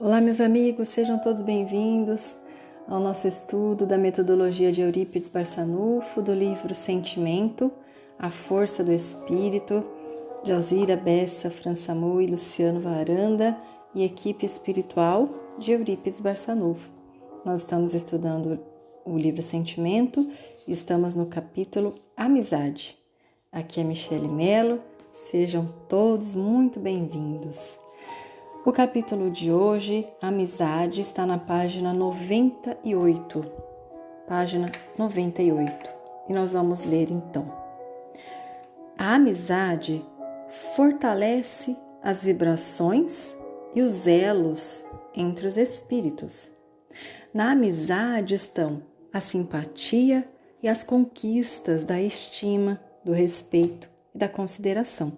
Olá, meus amigos, sejam todos bem-vindos ao nosso estudo da metodologia de Eurípides Barçanufo, do livro Sentimento, A Força do Espírito, de Alzira Bessa Fransamu e Luciano Varanda e equipe espiritual de Eurípides Barçanufo. Nós estamos estudando o livro Sentimento e estamos no capítulo Amizade. Aqui é Michele Mello, sejam todos muito bem-vindos. O capítulo de hoje, Amizade, está na página 98. Página 98. E nós vamos ler então. A amizade fortalece as vibrações e os elos entre os espíritos. Na amizade estão a simpatia e as conquistas da estima, do respeito e da consideração.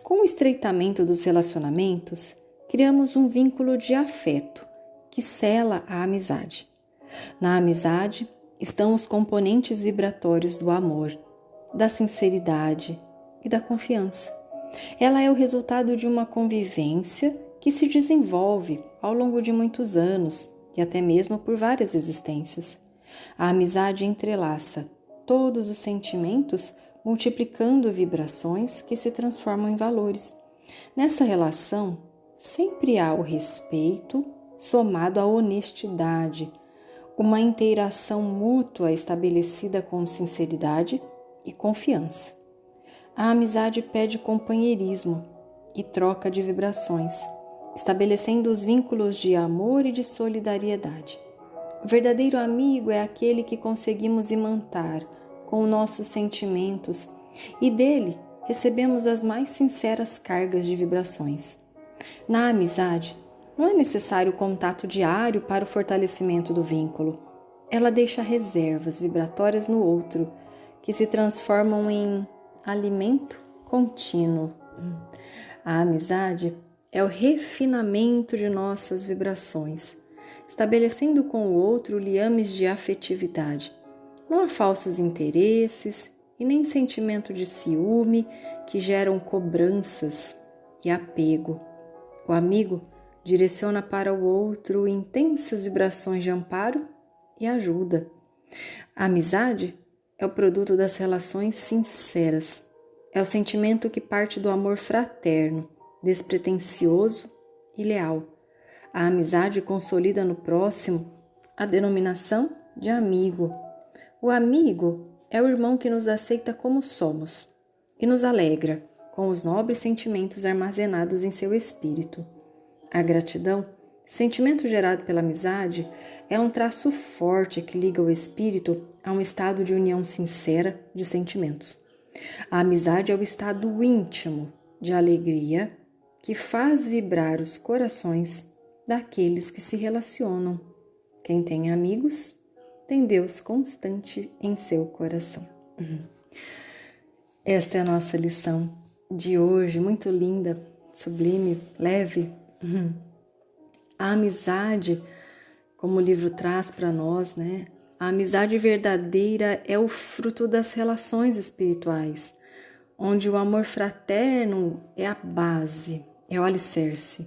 Com o estreitamento dos relacionamentos, criamos um vínculo de afeto que sela a amizade. Na amizade estão os componentes vibratórios do amor, da sinceridade e da confiança. Ela é o resultado de uma convivência que se desenvolve ao longo de muitos anos e até mesmo por várias existências. A amizade entrelaça todos os sentimentos, multiplicando vibrações que se transformam em valores. Nessa relação, sempre há o respeito somado à honestidade, uma inteiração mútua estabelecida com sinceridade e confiança. A amizade pede companheirismo e troca de vibrações, estabelecendo os vínculos de amor e de solidariedade. O verdadeiro amigo é aquele que conseguimos imantar com nossos sentimentos e dele recebemos as mais sinceras cargas de vibrações. Na amizade, não é necessário contato diário para o fortalecimento do vínculo. Ela deixa reservas vibratórias no outro, que se transformam em alimento contínuo. A amizade é o refinamento de nossas vibrações, estabelecendo com o outro liames de afetividade. Não há falsos interesses e nem sentimento de ciúme que geram cobranças e apego. O amigo direciona para o outro intensas vibrações de amparo e ajuda. A amizade é o produto das relações sinceras. É o sentimento que parte do amor fraterno, despretensioso e leal. A amizade consolida no próximo a denominação de amigo. O amigo é o irmão que nos aceita como somos e nos alegra com os nobres sentimentos armazenados em seu espírito. A gratidão, sentimento gerado pela amizade, é um traço forte que liga o espírito a um estado de união sincera de sentimentos. A amizade é o estado íntimo de alegria que faz vibrar os corações daqueles que se relacionam. Quem tem amigos, tem Deus constante em seu coração. Esta é a nossa lição de hoje, muito linda, sublime, leve. A amizade, como o livro traz para nós, né? A amizade verdadeira é o fruto das relações espirituais, onde o amor fraterno é a base, é o alicerce.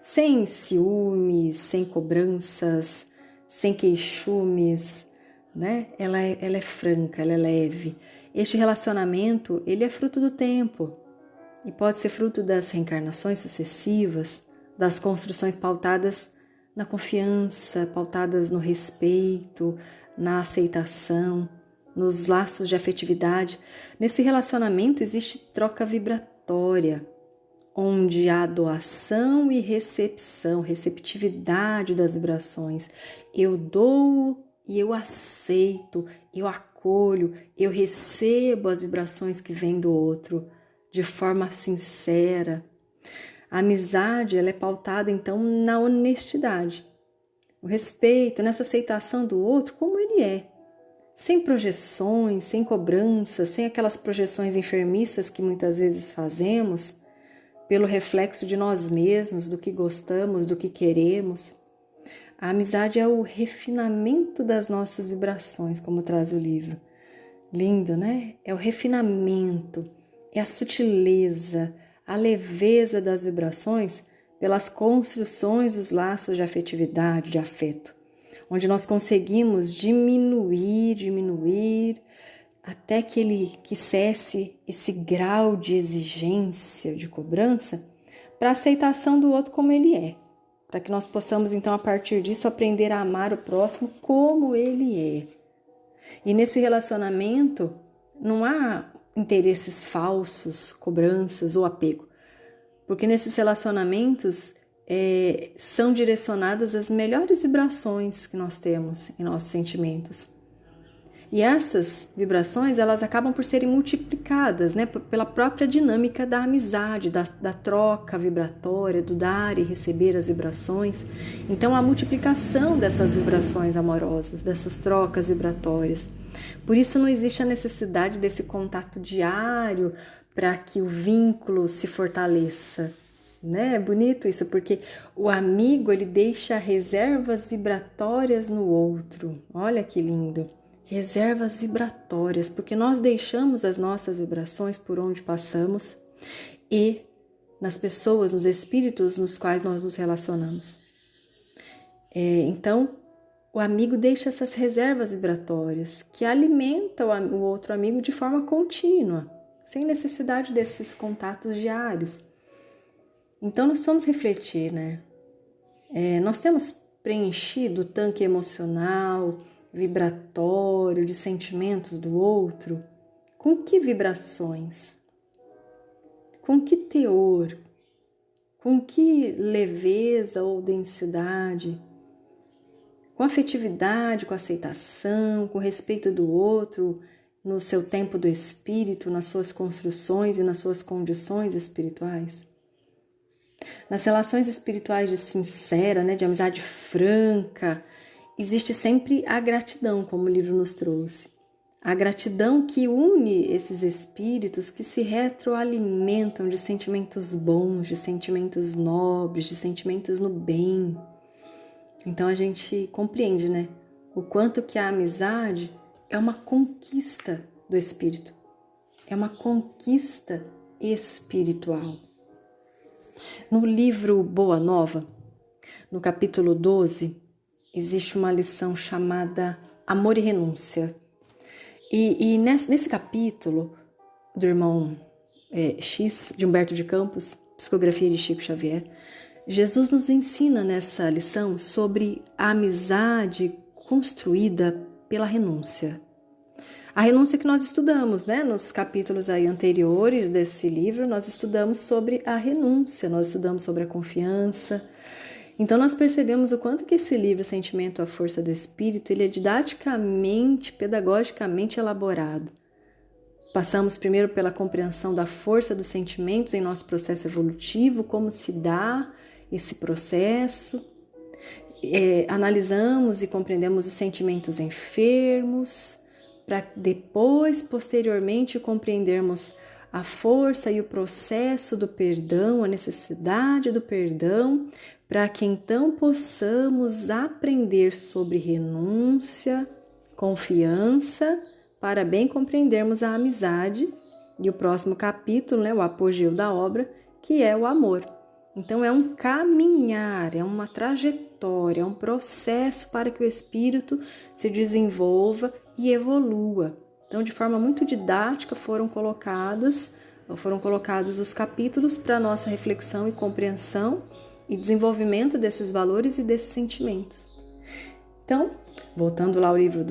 Sem ciúmes, sem cobranças, sem queixumes, né? Ela é franca, ela é leve. Este relacionamento, ele é fruto do tempo e pode ser fruto das reencarnações sucessivas, das construções pautadas na confiança, pautadas no respeito, na aceitação, nos laços de afetividade. Nesse relacionamento existe troca vibratória, onde há doação e recepção, receptividade das vibrações. Eu dou e eu aceito, eu acolho, eu recebo as vibrações que vêm do outro de forma sincera. A amizade, ela é pautada, então, na honestidade, o respeito, nessa aceitação do outro como ele é, sem projeções, sem cobranças, sem aquelas projeções enfermiças que muitas vezes fazemos pelo reflexo de nós mesmos, do que gostamos, do que queremos. A amizade é o refinamento das nossas vibrações, como traz o livro. Lindo, né? É o refinamento, é a sutileza, a leveza das vibrações pelas construções dos laços de afetividade, de afeto, onde nós conseguimos diminuir, até que ele cesse esse grau de exigência, de cobrança, para a aceitação do outro como ele é, para que nós possamos, então, a partir disso, aprender a amar o próximo como ele é. E nesse relacionamento não há interesses falsos, cobranças ou apego, porque nesses relacionamentos são direcionadas as melhores vibrações que nós temos em nossos sentimentos. E essas vibrações, elas acabam por serem multiplicadas, né, pela própria dinâmica da amizade, da troca vibratória, do dar e receber as vibrações. Então, a multiplicação dessas vibrações amorosas, dessas trocas vibratórias. Por isso, não existe a necessidade desse contato diário para que o vínculo se fortaleça. Né? É bonito isso, porque o amigo, ele deixa reservas vibratórias no outro. Olha que lindo! Reservas vibratórias, porque nós deixamos as nossas vibrações por onde passamos e nas pessoas, nos espíritos nos quais nós nos relacionamos. Então, o amigo deixa essas reservas vibratórias que alimentam o outro amigo de forma contínua, sem necessidade desses contatos diários. Então, nós vamos refletir, né? Nós temos preenchido o tanque emocional, vibratório de sentimentos do outro? Com que vibrações? Com que teor? Com que leveza ou densidade? Com afetividade, com aceitação, com respeito do outro, no seu tempo do espírito, nas suas construções e nas suas condições espirituais? Nas relações espirituais de sincera, né, de amizade franca, existe sempre a gratidão, como o livro nos trouxe. A gratidão que une esses espíritos que se retroalimentam de sentimentos bons, de sentimentos nobres, de sentimentos no bem. Então a gente compreende, né? O quanto que a amizade é uma conquista do espírito. É uma conquista espiritual. No livro Boa Nova, no capítulo 12, existe uma lição chamada Amor e Renúncia. E nesse capítulo do irmão X, de Humberto de Campos, psicografia de Chico Xavier, Jesus nos ensina nessa lição sobre a amizade construída pela renúncia. A renúncia que nós estudamos, né? Nos capítulos aí anteriores desse livro, nós estudamos sobre a renúncia, nós estudamos sobre a confiança. Então, nós percebemos o quanto que esse livro, Sentimento, a Força do Espírito, ele é didaticamente, pedagogicamente elaborado. Passamos primeiro pela compreensão da força dos sentimentos em nosso processo evolutivo, como se dá esse processo. Analisamos e compreendemos os sentimentos enfermos, para depois, posteriormente, compreendermos a força e o processo do perdão, a necessidade do perdão, para que então possamos aprender sobre renúncia, confiança, para bem compreendermos a amizade e o próximo capítulo, né, o apogeu da obra, que é o amor. Então é um caminhar, é uma trajetória, é um processo para que o espírito se desenvolva e evolua. Então, de forma muito didática, foram colocados os capítulos para nossa reflexão e compreensão e desenvolvimento desses valores e desses sentimentos. Então, voltando lá ao livro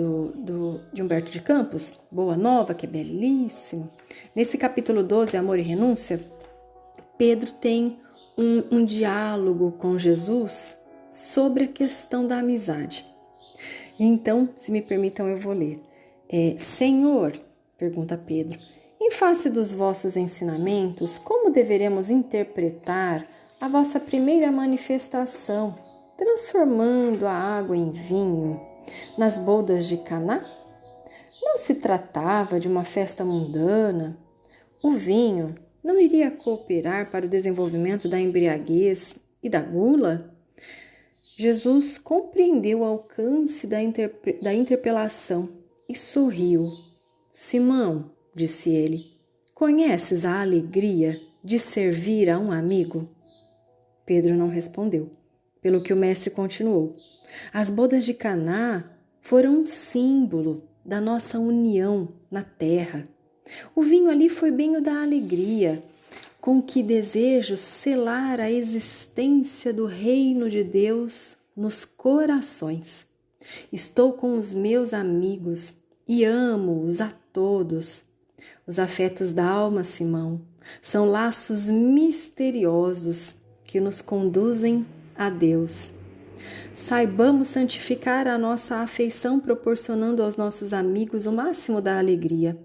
de Humberto de Campos, Boa Nova, que é belíssimo, nesse capítulo 12, Amor e Renúncia, Pedro tem um diálogo com Jesus sobre a questão da amizade. Então, se me permitam, eu vou ler. Senhor, pergunta Pedro, em face dos vossos ensinamentos, como deveremos interpretar a vossa primeira manifestação, transformando a água em vinho nas bodas de Caná? Não se tratava de uma festa mundana? O vinho não iria cooperar para o desenvolvimento da embriaguez e da gula? Jesus compreendeu o alcance da interpelação e sorriu. Simão, disse ele, conheces a alegria de servir a um amigo? Pedro não respondeu, pelo que o mestre continuou. As bodas de Caná foram um símbolo da nossa união na terra. O vinho ali foi bem o da alegria, com que desejo selar a existência do reino de Deus nos corações. Estou com os meus amigos e amo-os a todos. Os afetos da alma, Simão, são laços misteriosos que nos conduzem a Deus. Saibamos santificar a nossa afeição, proporcionando aos nossos amigos o máximo da alegria.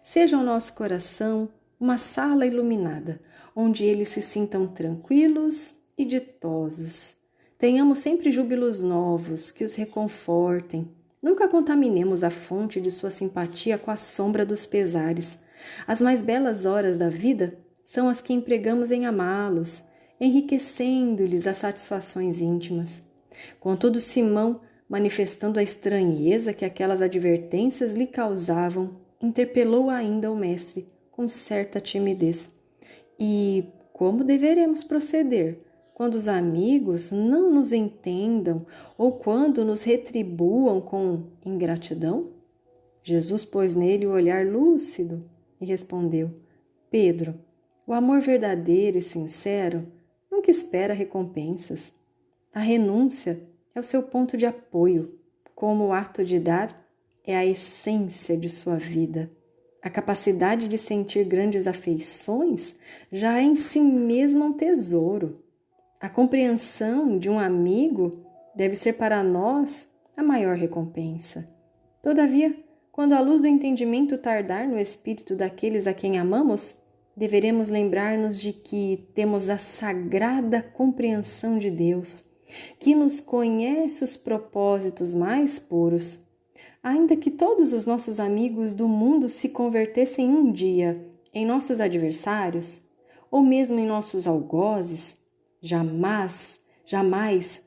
Seja o nosso coração uma sala iluminada, onde eles se sintam tranquilos e ditosos. Tenhamos sempre júbilos novos que os reconfortem. Nunca contaminemos a fonte de sua simpatia com a sombra dos pesares. As mais belas horas da vida são as que empregamos em amá-los, enriquecendo-lhes as satisfações íntimas. Contudo, Simão, manifestando a estranheza que aquelas advertências lhe causavam, interpelou ainda o mestre com certa timidez. E como deveremos proceder quando os amigos não nos entendam ou quando nos retribuam com ingratidão? Jesus pôs nele o olhar lúcido e respondeu: Pedro, o amor verdadeiro e sincero nunca espera recompensas. A renúncia é o seu ponto de apoio, como o ato de dar é a essência de sua vida. A capacidade de sentir grandes afeições já é em si mesma um tesouro. A compreensão de um amigo deve ser para nós a maior recompensa. Todavia, quando a luz do entendimento tardar no espírito daqueles a quem amamos, deveremos lembrar-nos de que temos a sagrada compreensão de Deus, que nos conhece os propósitos mais puros. Ainda que todos os nossos amigos do mundo se convertessem um dia em nossos adversários, ou mesmo em nossos algozes, jamais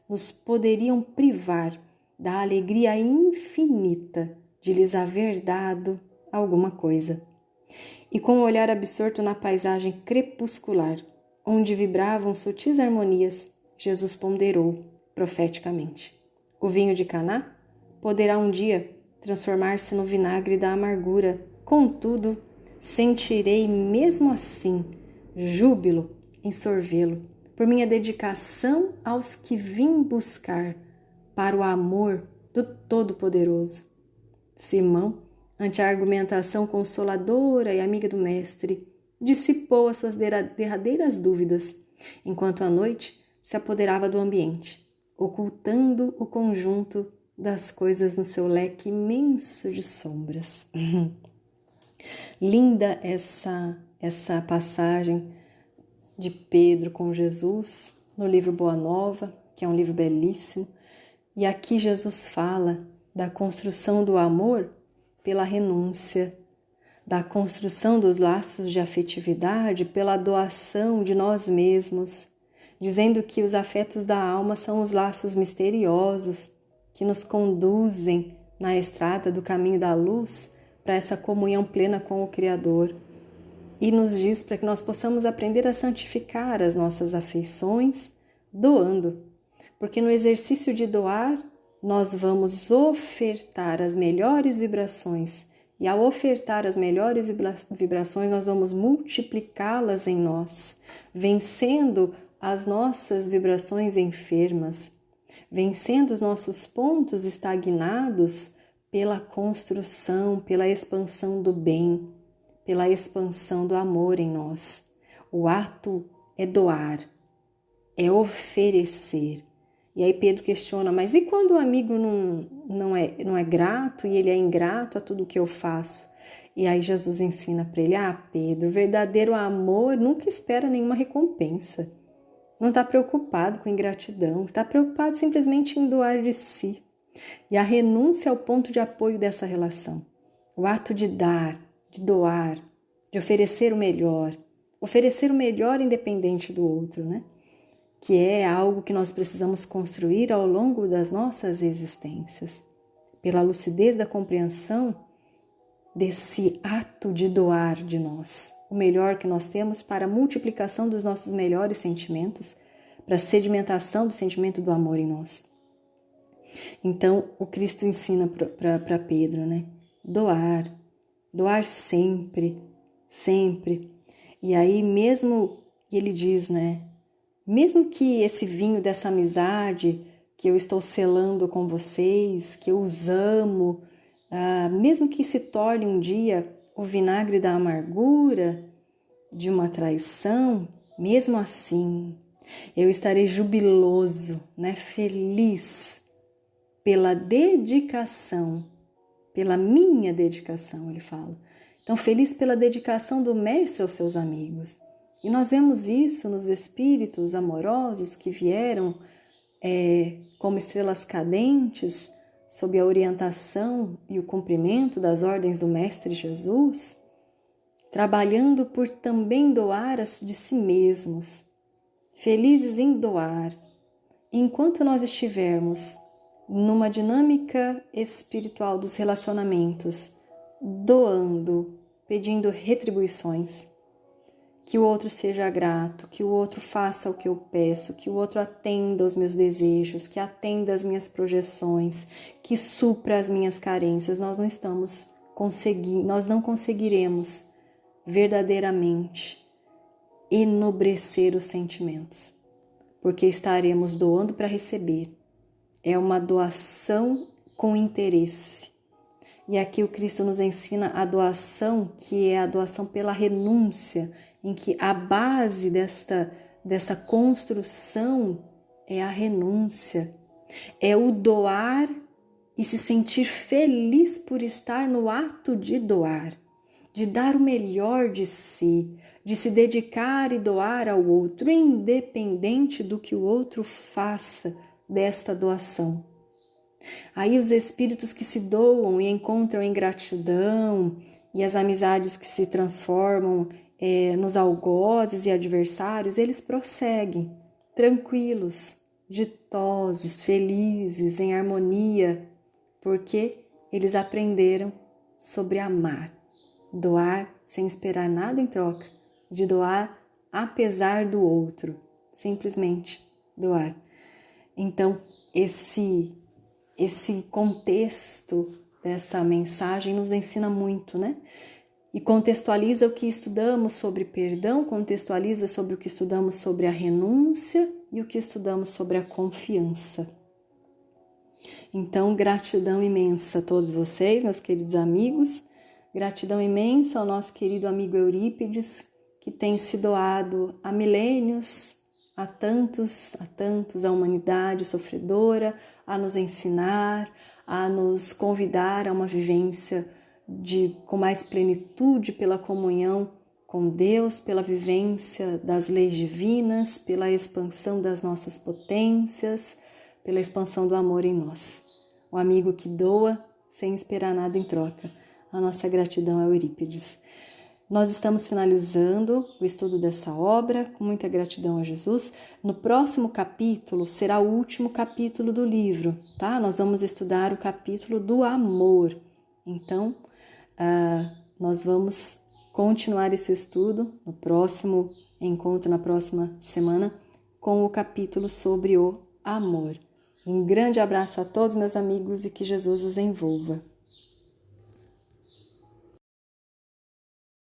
nos poderiam privar da alegria infinita de lhes haver dado alguma coisa. E com o olhar absorto na paisagem crepuscular, onde vibravam sutis harmonias, Jesus ponderou profeticamente: o vinho de Caná poderá um dia transformar-se no vinagre da amargura. Contudo, sentirei mesmo assim júbilo em sorvê-lo, por minha dedicação aos que vim buscar para o amor do Todo-Poderoso. Simão, ante a argumentação consoladora e amiga do mestre, dissipou as suas derradeiras dúvidas, enquanto a noite se apoderava do ambiente, ocultando o conjunto das coisas no seu leque imenso de sombras. Linda essa passagem de Pedro com Jesus no livro Boa Nova, que é um livro belíssimo. E aqui Jesus fala da construção do amor pela renúncia, da construção dos laços de afetividade pela doação de nós mesmos, dizendo que os afetos da alma são os laços misteriosos que nos conduzem na estrada do caminho da luz para essa comunhão plena com o Criador. E nos diz para que nós possamos aprender a santificar as nossas afeições doando, porque no exercício de doar nós vamos ofertar as melhores vibrações, e ao ofertar as melhores vibrações nós vamos multiplicá-las em nós, vencendo as nossas vibrações enfermas, vencendo os nossos pontos estagnados pela construção, pela expansão do bem, pela expansão do amor em nós. O ato é doar, é oferecer. E aí Pedro questiona, mas e quando o amigo não é grato e ele é ingrato a tudo que eu faço? E aí Jesus ensina para ele, Pedro, o verdadeiro amor nunca espera nenhuma recompensa. Não está preocupado com ingratidão, está preocupado simplesmente em doar de si. E a renúncia é o ponto de apoio dessa relação. O ato de dar, de doar, de oferecer o melhor independente do outro, né? Que é algo que nós precisamos construir ao longo das nossas existências. Pela lucidez da compreensão desse ato de doar de nós, o melhor que nós temos para a multiplicação dos nossos melhores sentimentos, para a sedimentação do sentimento do amor em nós. Então, o Cristo ensina para Pedro, né? Doar sempre, sempre. E aí mesmo, ele diz, né? Mesmo que esse vinho dessa amizade que eu estou selando com vocês, que eu os amo, mesmo que se torne um dia o vinagre da amargura, de uma traição, mesmo assim, eu estarei jubiloso, né? Feliz pela dedicação, pela minha dedicação, ele fala. Então, feliz pela dedicação do Mestre aos seus amigos. E nós vemos isso nos espíritos amorosos que vieram como estrelas cadentes, sob a orientação e o cumprimento das ordens do Mestre Jesus, trabalhando por também doar de si mesmos, felizes em doar. Enquanto nós estivermos numa dinâmica espiritual dos relacionamentos, doando, pedindo retribuições, que o outro seja grato, que o outro faça o que eu peço, que o outro atenda aos meus desejos, que atenda às minhas projeções, que supra as minhas carências, nós não conseguiremos verdadeiramente enobrecer os sentimentos, porque estaremos doando para receber. É uma doação com interesse. E aqui o Cristo nos ensina a doação, que é a doação pela renúncia, em que a base dessa construção é a renúncia. É o doar e se sentir feliz por estar no ato de doar, de dar o melhor de si, de se dedicar e doar ao outro, independente do que o outro faça desta doação. Aí os espíritos que se doam e encontram ingratidão e as amizades que se transformam nos algozes e adversários, eles prosseguem tranquilos, ditosos, felizes, em harmonia, porque eles aprenderam sobre amar, doar sem esperar nada em troca, de doar apesar do outro, simplesmente doar. Então, esse contexto dessa mensagem nos ensina muito, né? E contextualiza o que estudamos sobre perdão, contextualiza sobre o que estudamos sobre a renúncia e o que estudamos sobre a confiança. Então, gratidão imensa a todos vocês, meus queridos amigos. Gratidão imensa ao nosso querido amigo Eurípides, que tem se doado há milênios, a tantos, a humanidade sofredora, a nos ensinar, a nos convidar a uma vivência com mais plenitude pela comunhão com Deus, pela vivência das leis divinas, pela expansão das nossas potências, pela expansão do amor em nós. O amigo que doa sem esperar nada em troca. A nossa gratidão a Eurípides. Nós estamos finalizando o estudo dessa obra, com muita gratidão a Jesus. No próximo capítulo será o último capítulo do livro, tá? Nós vamos estudar o capítulo do amor. Então, nós vamos continuar esse estudo no próximo encontro, na próxima semana, com o capítulo sobre o amor. Um grande abraço a todos, meus amigos, e que Jesus os envolva.